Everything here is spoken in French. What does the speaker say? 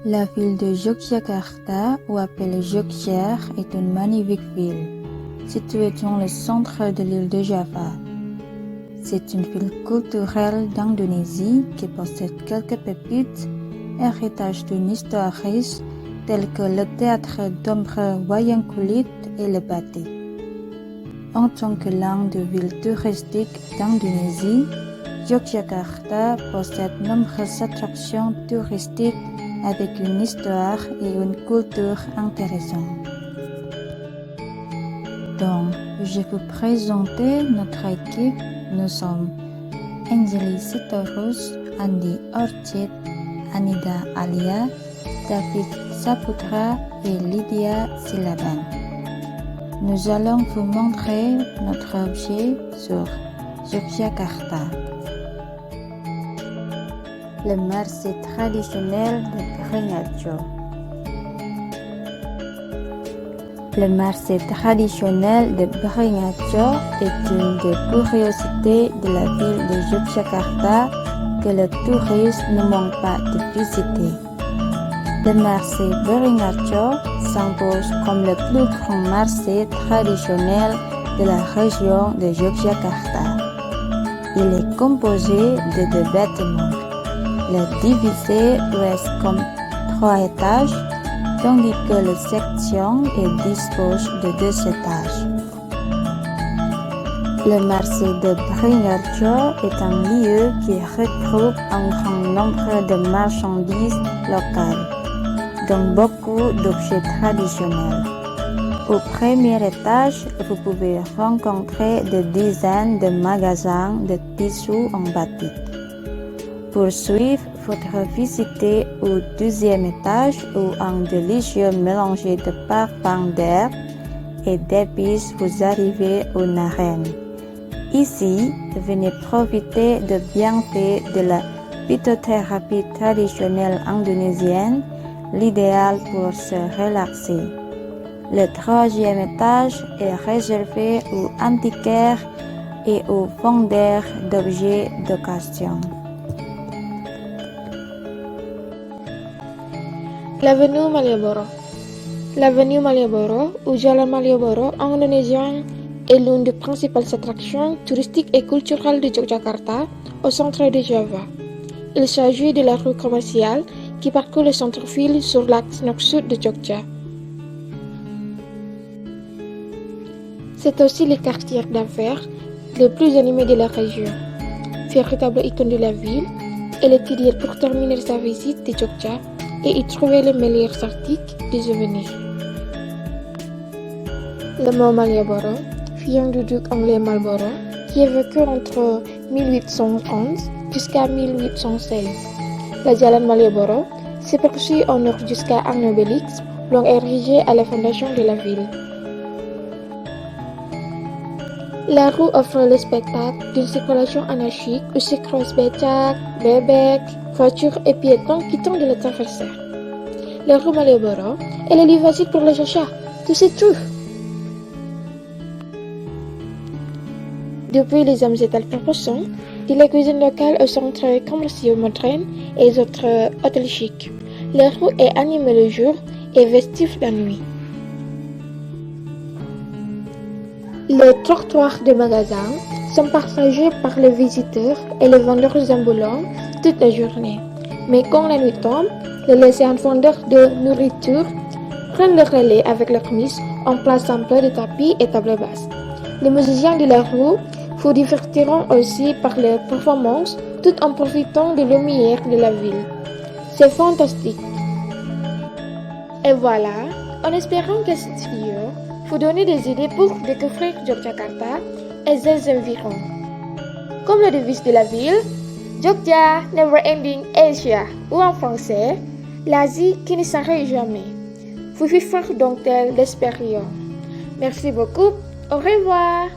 La ville de Yogyakarta, ou appelée Jogja, est une magnifique ville, située dans le centre de l'île de Java. C'est une ville culturelle d'Indonésie qui possède quelques pépites, héritage d'une histoire riche, tels que le théâtre d'ombre wayang kulit et le batik. En tant que l'une des villes touristiques d'Indonésie, Yogyakarta possède nombreuses attractions touristiques avec une histoire et une culture intéressantes. Donc, je vais vous présenter notre équipe. Nous sommes Anjali Sitorus, Andi Orchid, Anida Alia, David Saputra et Lydia Silaban. Nous allons vous montrer notre objet sur Yogyakarta. Le marché traditionnel de Beringharjo. Le marché traditionnel de Beringharjo est une des curiosités de la ville de Yogyakarta que le tourisme ne manque pas de visiter. Le marché Beringharjo s'impose comme le plus grand marché traditionnel de la région de Yogyakarta. Il est composé de 2 bâtiments. Le divisé reste comme 3 étages, tandis que la section dispose de 2 étages. Le marché de Beringharjo est un lieu qui regroupe un grand nombre de marchandises locales, dont beaucoup d'objets traditionnels. Au premier étage, vous pouvez rencontrer des dizaines de magasins de tissus en batik. Pour suivre votre visite au 2e étage où un délicieux mélange de parfums d'herbes et d'épices vous arrivez aux narines. Ici, venez profiter des bienfaits de la phytothérapie traditionnelle indonésienne, l'idéal pour se relaxer. Le 3e étage est réservé aux antiquaires et aux vendeurs d'objets d'occasion. L'avenue Malioboro. L'avenue Malioboro, ou Jalan Malioboro en indonésien, est l'une des principales attractions touristiques et culturelles de Yogyakarta, au centre de Java. Il s'agit de la rue commerciale qui parcourt le centre-ville sur l'axe nord-sud de Jogja. C'est aussi le quartier d'affaires le plus animé de la région. Véritable icône de la ville, elle est idéale pour terminer sa visite de Jogja et y trouver les meilleurs articles de souvenirs. Le mot Malioboro vient du duc anglais Marlborough qui a vécu entre 1811 jusqu'à 1816. La Jalan Malioboro s'est poursuivie au nord jusqu'à un obélisque long érigé à la fondation de la ville. La rue offre le spectacle d'une circulation anarchique où se croisent becak, bebek, voitures et piétons qui tentent de la traverser. La rue Malioboro est le lieu facile pour les achats, tout se trouve. Depuis les hommes étals proposants, de la cuisine locale aux centres commerciaux modernes et aux autres hôtels chics. La rue est animée le jour et festive la nuit. Les trottoirs des magasins sont partagés par les visiteurs et les vendeurs ambulants toute la journée. Mais quand la nuit tombe, les laissés vendeurs de nourriture prennent le relais avec leur mise en place un peu de tapis et tables basses. Les musiciens de la rue vous divertiront aussi par leurs performances tout en profitant de lumière de la ville. C'est fantastique. Et voilà, en espérant que cette vidéo vous donne des idées pour découvrir Yogyakarta et ses environs. Comme la devise de la ville, Jogja, Never Ending Asia, ou en français, l'Asie qui ne s'arrête jamais. Vous vivez donc telle l'expérience. Merci beaucoup, au revoir.